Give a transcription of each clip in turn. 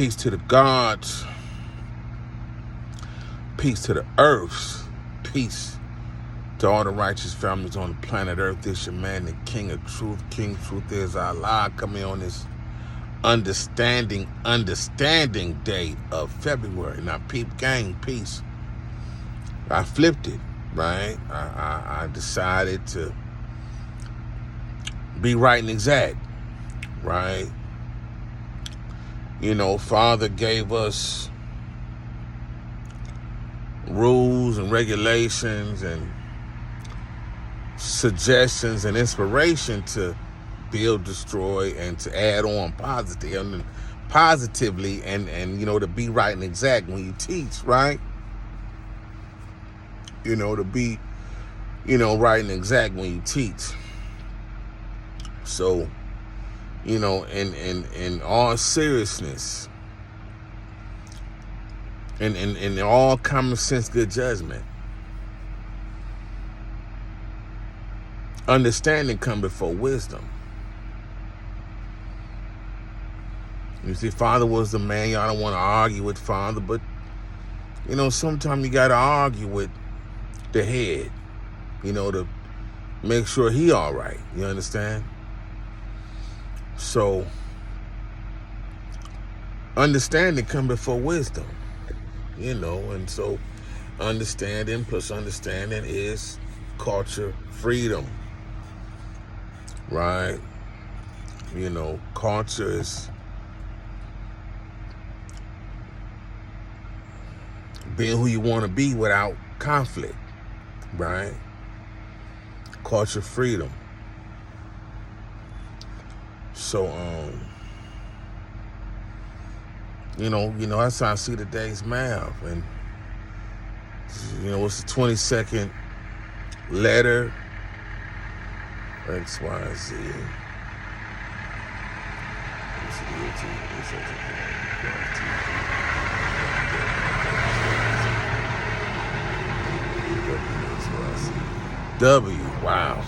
Peace to the gods. Peace to the earths. Peace to all the righteous families on the planet Earth. This your man, the King of Truth. King Truth is Allah. Coming on this understanding day of February. Now, peep gang, peace. I flipped it, right? I decided to be right and exact, right? You know, Father gave us rules and regulations and suggestions and inspiration to build, destroy, and to add on positively and you know, to be right and exact when you teach, right? You know, to be, you know, right and exact when you teach. So, you know, in all seriousness, in all common sense, good judgment, understanding come before wisdom. You see, Father was the man. Y'all don't want to argue with Father, but, you know, sometimes you got to argue with the head, you know, to make sure he all right. You understand? So, understanding come before wisdom, you know, and so understanding plus understanding is culture freedom, right? You know, culture is being who you want to be without conflict, right? Culture freedom. So, you know, that's how I see today's math. And, you know, it's the 22nd letter, X, Y, Z. W, wow.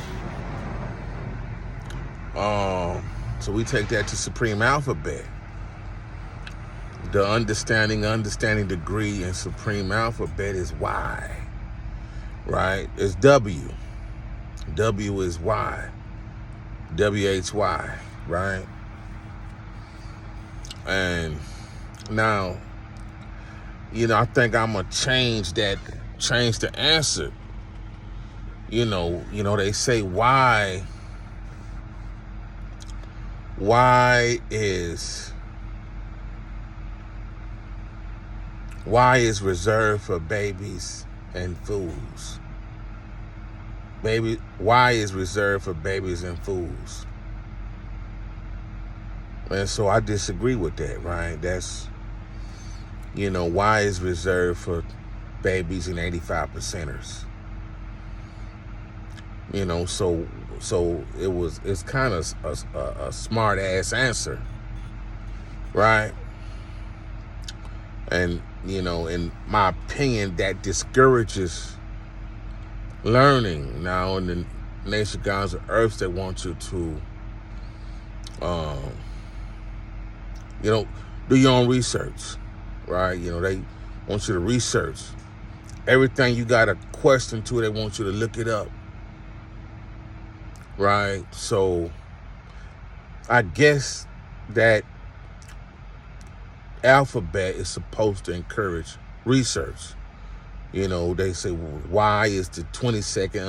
So we take that to supreme alphabet. The understanding degree in supreme alphabet is Y, right? It's W. W is Y. WHY, right? And now, you know, I think I'm gonna change the answer. You know, they say why is reserved for babies and fools. Why is reserved for babies and fools? And so I disagree with that, right? That's, you know, why is reserved for babies and 85%ers. You know, so it's kind of a smart ass answer, right? And, you know, in my opinion, that discourages learning. Now, in the nation of God's earth, they want you to, you know, do your own research, right? You know, they want you to research everything you got a question to. They want you to look it up. Right, so I guess that alphabet is supposed to encourage research. You know, they say, well, why is the 22nd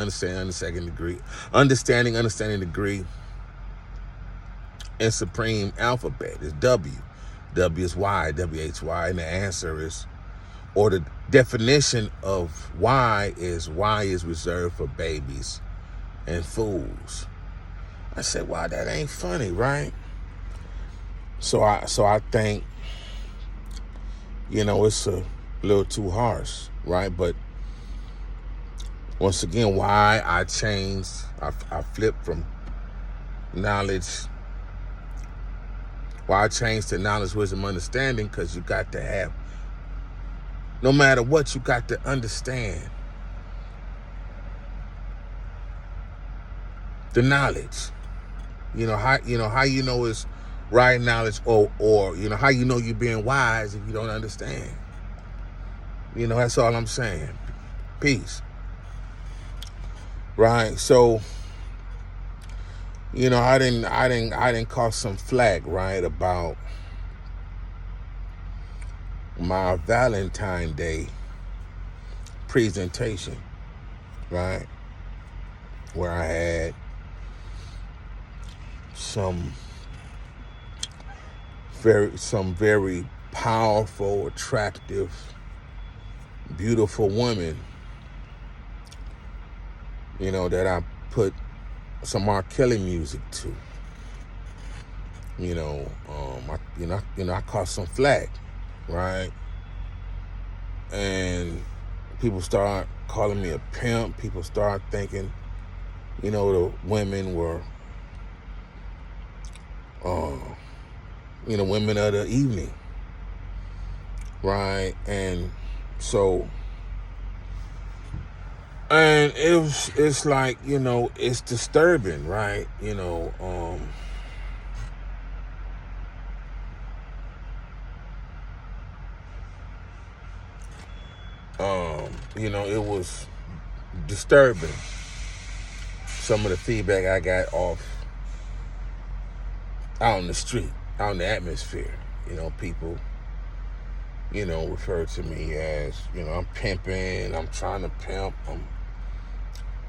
understanding degree in supreme alphabet is W. W is Y, WHY, and the answer is, or the definition of Y is reserved for babies and fools. I said, wow, that ain't funny, right? So I think, you know, it's a little too harsh, right? But once again, why I changed, I flipped from knowledge. Why I changed to knowledge, wisdom, understanding, because you got to have, no matter what, you got to understand the knowledge. How you know is right knowledge, or you know, how you know you're being wise if you don't understand. You know, that's all I'm saying. Peace. Right? So, you know, I didn't cause some flack, right, about my Valentine's Day presentation, right, where I had some very powerful, attractive, beautiful women, you know, that I put some R. Kelly music to. You know, I caught some flack, right? And people start calling me a pimp. People start thinking, you know, the women were, you know, women of the evening, right? And so, and it's like, you know, it's disturbing, right? You know, you know, it was disturbing, some of the feedback I got out in the street, out in the atmosphere. You know, people, you know, refer to me as, you know, I'm pimping, I'm trying to pimp.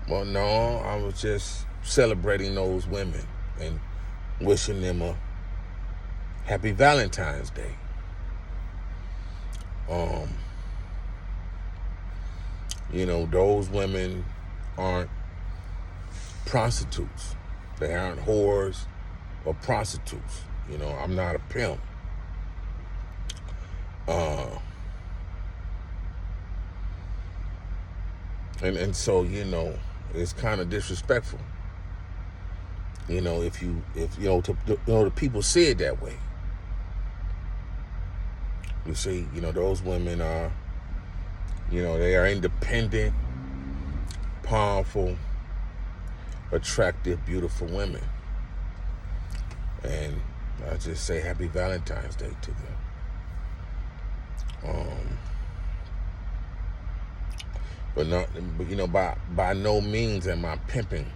Well, no, I was just celebrating those women and wishing them a happy Valentine's Day. You know, those women aren't prostitutes. They aren't whores or prostitutes. You know, I'm not a pimp. And so, you know, it's kind of disrespectful. You know, if you know, the people see it that way. You see, you know, those women are, you know, they are independent, powerful, attractive, beautiful women. And I just say happy Valentine's Day to them. But you know, by no means am I pimping.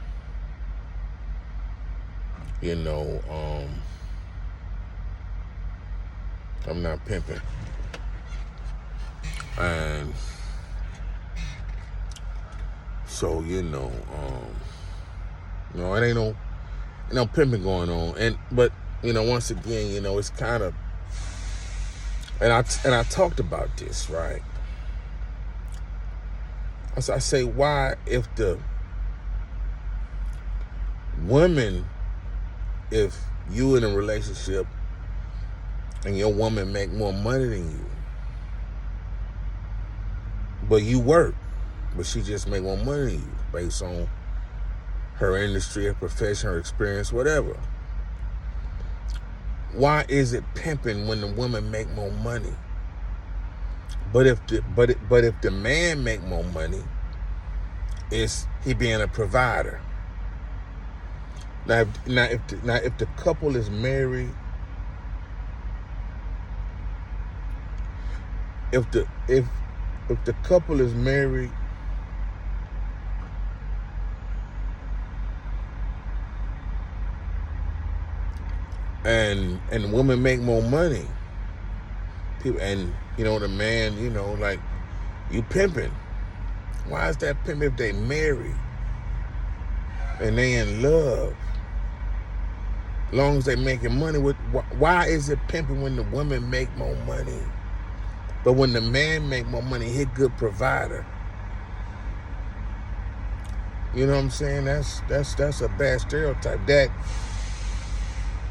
You know, I'm not pimping. And so, you know, it ain't no pimping going on. But you know, once again, you know, it's kind of, and I talked about this, right? I say, why, if the women, if you in a relationship and your woman make more money than you, but you work, but she just make more money than you based on her industry, her profession, her experience, whatever. Why is it pimping when the woman make more money? But if the man make more money, it's he being a provider. Now if the couple is married, if the couple is married, and the woman make more money, people, and you know, the man, you know, like, you pimping. Why is that pimp if they married and they in love? As long as they making money, why is it pimping when the woman make more money? But when the man make more money, he good provider. You know what I'm saying? That's a bad stereotype. That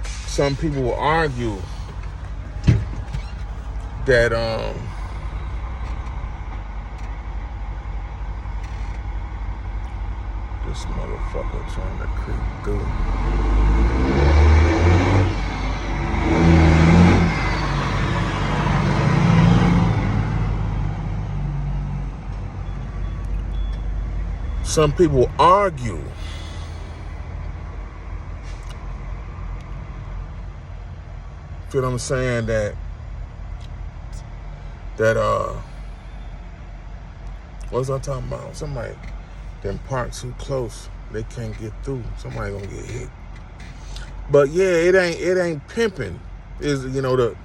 some people will argue that this motherfucker trying to creep through. Some people argue See what I'm saying? That what was I talking about? Somebody them parked too close, they can't get through. Somebody gonna get hit. But yeah, it ain't pimping. Is the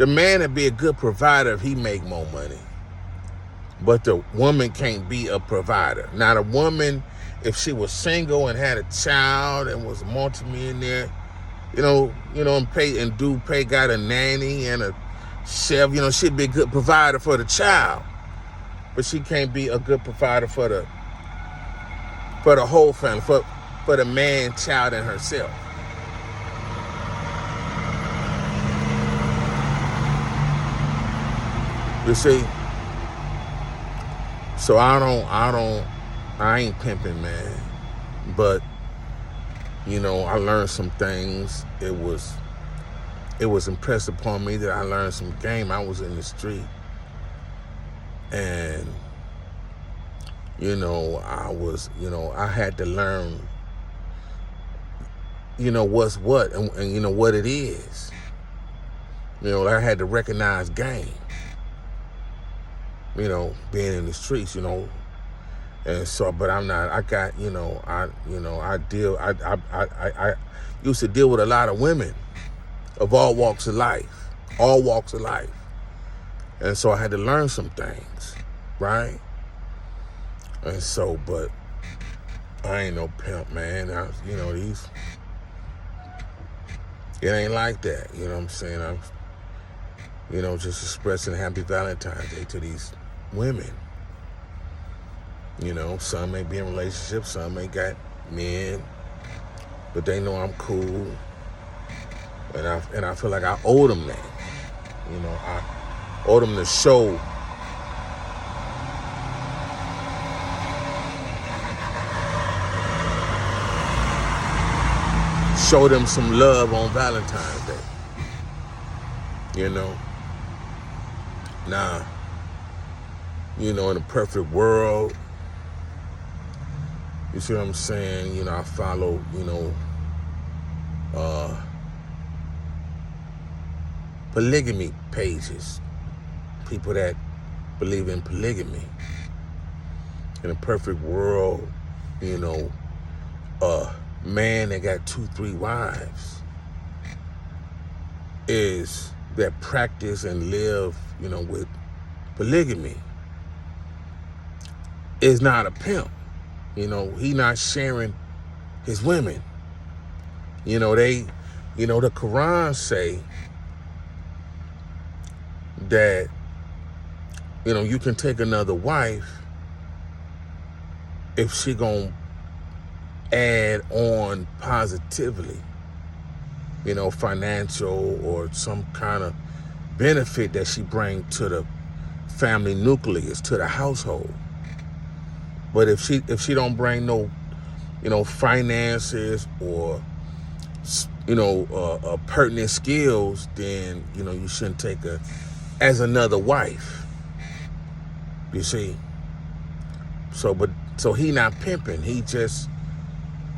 man would be a good provider if he make more money. But the woman can't be a provider. Now the woman, if she was single and had a child and was a multimillionaire, and pay got a nanny and a chef, she'd be a good provider for the child. But she can't be a good provider for the whole family, for the man, child, and herself. You see? So I ain't pimping, man. But, I learned some things. It was impressed upon me that I learned some game. I was in the street. And, I had to learn, what's what and what it is. I had to recognize game. Being in the streets, and so, but I'm not. I got, I used to deal with a lot of women of all walks of life, and so I had to learn some things, right? And so, but I ain't no pimp, man. It ain't like that. You know what I'm saying? I'm, just expressing happy Valentine's Day to these women. Some may be in relationships, some may got men, but they know I'm cool, and I feel like I owe them that. I owe them to show them some love on Valentine's Day. Now, in a perfect world, you see what I'm saying? I follow, polygamy pages, people that believe in polygamy. In a perfect world, a man that got 2-3 wives is that practice and live, with polygamy is not a pimp. He not sharing his women. The Quran say that, you can take another wife if she gonna add on positively, financial or some kind of benefit that she bring to the family nucleus, to the household. But if she don't bring no, finances or, pertinent skills, then, you shouldn't take her as another wife. You see? So he not pimping. He just,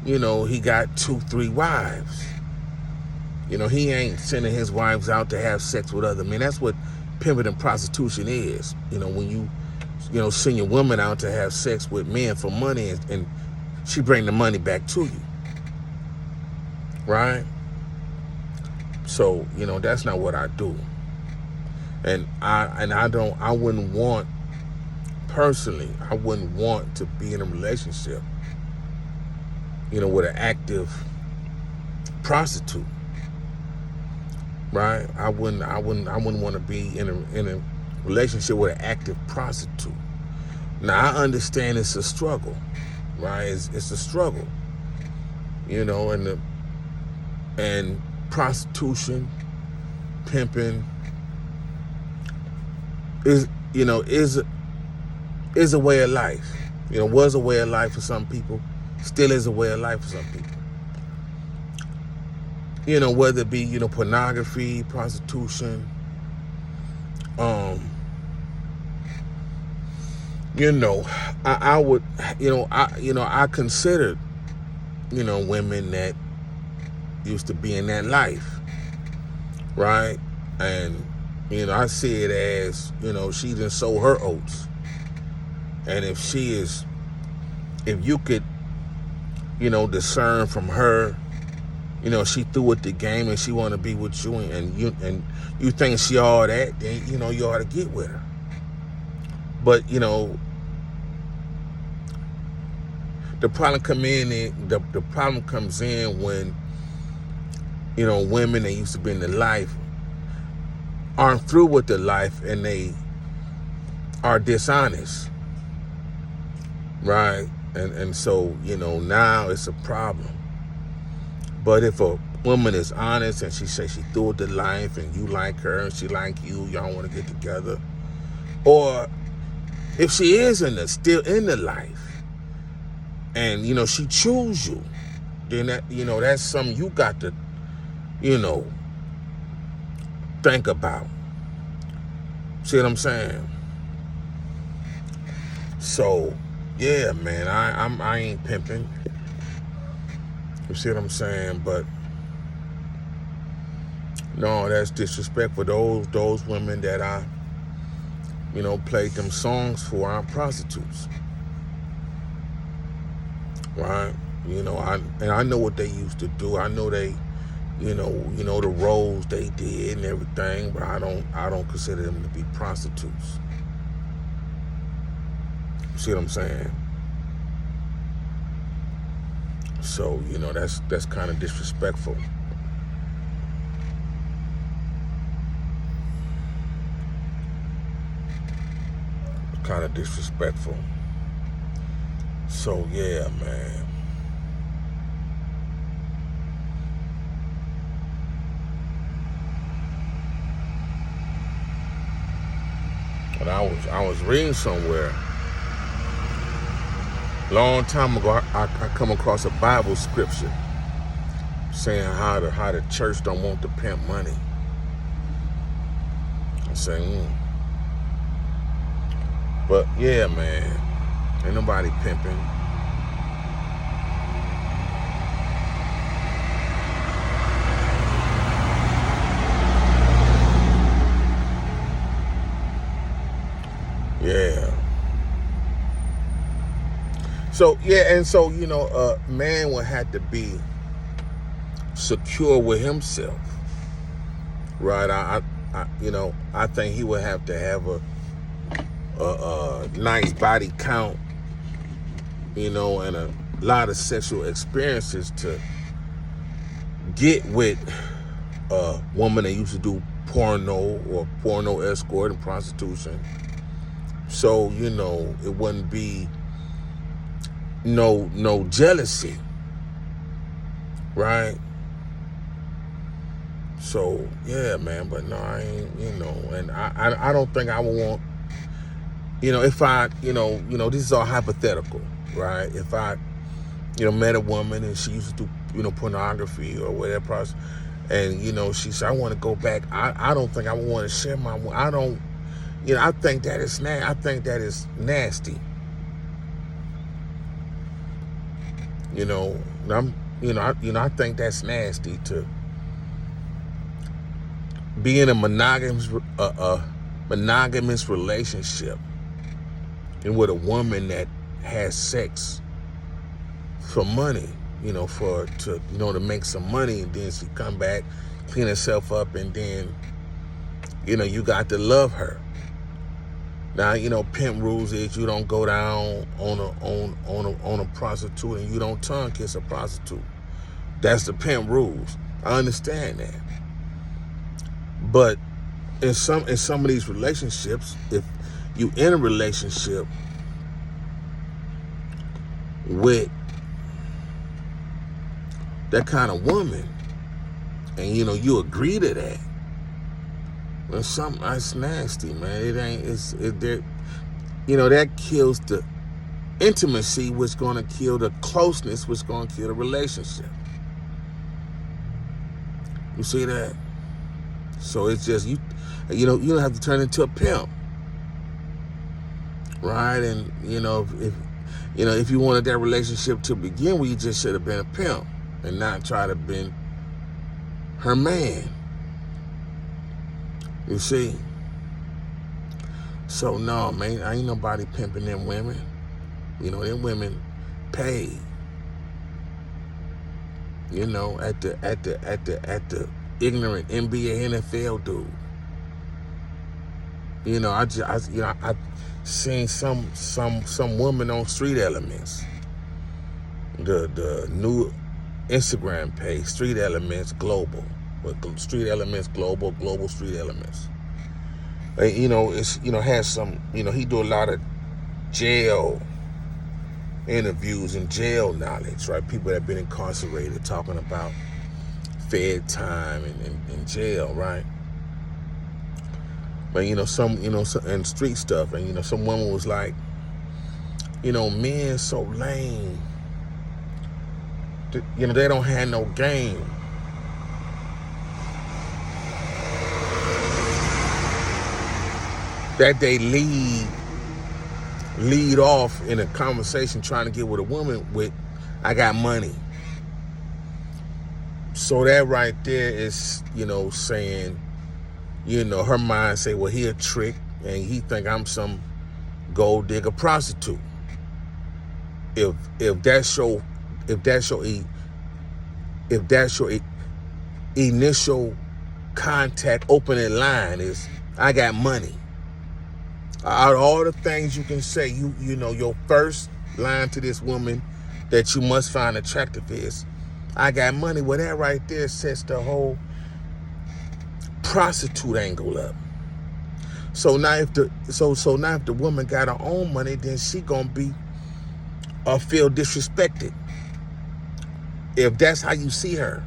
he got 2-3 wives. He ain't sending his wives out to have sex with other men. That's what pimping and prostitution is. When you, send your woman out to have sex with men for money and she bring the money back to you. Right? So, that's not what I do. And I wouldn't want, personally, I wouldn't want to be in a relationship, with an active prostitute. Right? I wouldn't want to be in a relationship with an active prostitute. Now I understand it's a struggle, right? It's a struggle, and prostitution, pimping is a way of life. Was a way of life for some people, still is a way of life for some people. Whether it be, pornography, prostitution, I would, I considered, women that used to be in that life. right? And, I see it as, she done sold her oats. And if you could, discern from her, she threw with the game and she want to be with you, and you think she all that, then, you ought to get with her. But, the problem comes in when, women that used to be in the life aren't through with the life and they are dishonest, right? And so, now it's a problem. But if a woman is honest and she says she threw with the life and you like her and she like you, y'all want to get together, or if she is still in the life and, she choose you, then that, that's something you got to, think about. See what I'm saying? So, yeah, man, I ain't pimping. You see what I'm saying? But no, that's disrespectful. Those women that I, played them songs for are prostitutes. Right? I know what they used to do. I know they, the roles they did and everything, but I don't consider them to be prostitutes. See what I'm saying? So, that's kind of disrespectful. Kind of disrespectful. So, yeah, man. But I was reading somewhere long time ago. I come across a Bible scripture saying how the church don't want to pimp money. I'm saying, But yeah, man, ain't nobody pimping. Yeah. So, yeah, and so, a man would have to be secure with himself, right? I think he would have to have a nice body count, and a lot of sexual experiences to get with a woman that used to do porno or porno escort and prostitution. So, it wouldn't be no jealousy, right? So, yeah, man, but no, I ain't, and I don't think I would want, if I, this is all hypothetical, right? If I, met a woman and she used to do, pornography or whatever, and, she said, I want to go back. I don't think I would want to share I think that is nasty. I think that's nasty to be in a monogamous relationship and with a woman that has sex for money, to make some money, and then she come back, clean herself up, and then, you got to love her. Now, pimp rules is you don't go down on a prostitute and you don't tongue kiss a prostitute. That's the pimp rules. I understand that. But in some of these relationships, if you in a relationship with that kind of woman, and you agree to that, well, that's nasty, man. It ain't. That kills the intimacy, which gonna kill the closeness, which gonna kill the relationship. You see that? So it's just you don't have to turn into a pimp, right? And if you wanted that relationship to begin with, you just should have been a pimp and not try to be her man. You see? So no, man, ain't nobody pimping them women. You know, them women pay. You know, at the ignorant NBA, NFL dude. You know, I seen some woman on Street Elements. The new Instagram page, Street Elements Global. Street Elements Global, Global Street Elements. You know, it's, you know, has some, you know, he do a lot of jail interviews and jail knowledge, right? People that have been incarcerated talking about fed time and jail, right? But, you know, and street stuff. And, you know, some woman was like, you know, men so lame. You know, they don't have no game. That they lead off in a conversation trying to get with a woman with, I got money. So that right there is, you know, saying, you know, her mind say, well, he a trick and he think I'm some gold digger prostitute. If that's your initial contact opening line is, I got money. Out of all the things you can say, you know, your first line to this woman that you must find attractive is, I got money. Well, that right there sets the whole prostitute angle up. So now if the woman got her own money, then she gonna be feel disrespected. If that's how you see her.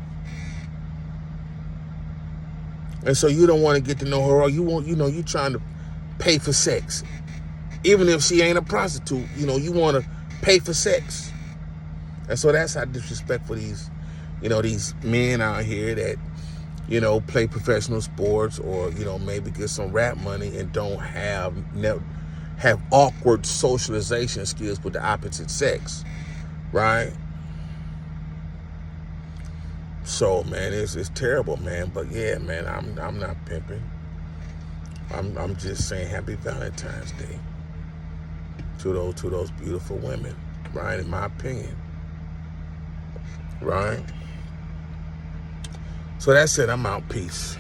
And so you don't want to get to know her, or you trying to pay for sex. Even if she ain't a prostitute, you know, you want to pay for sex. And so that's how disrespectful these men out here that, you know, play professional sports or, you know, maybe get some rap money and don't have awkward socialization skills with the opposite sex, right? So, man, it's terrible, man. But yeah, man, I'm not pimping. I'm just saying happy Valentine's Day to those beautiful women, right? In my opinion, right? So that's it. I'm out. Peace.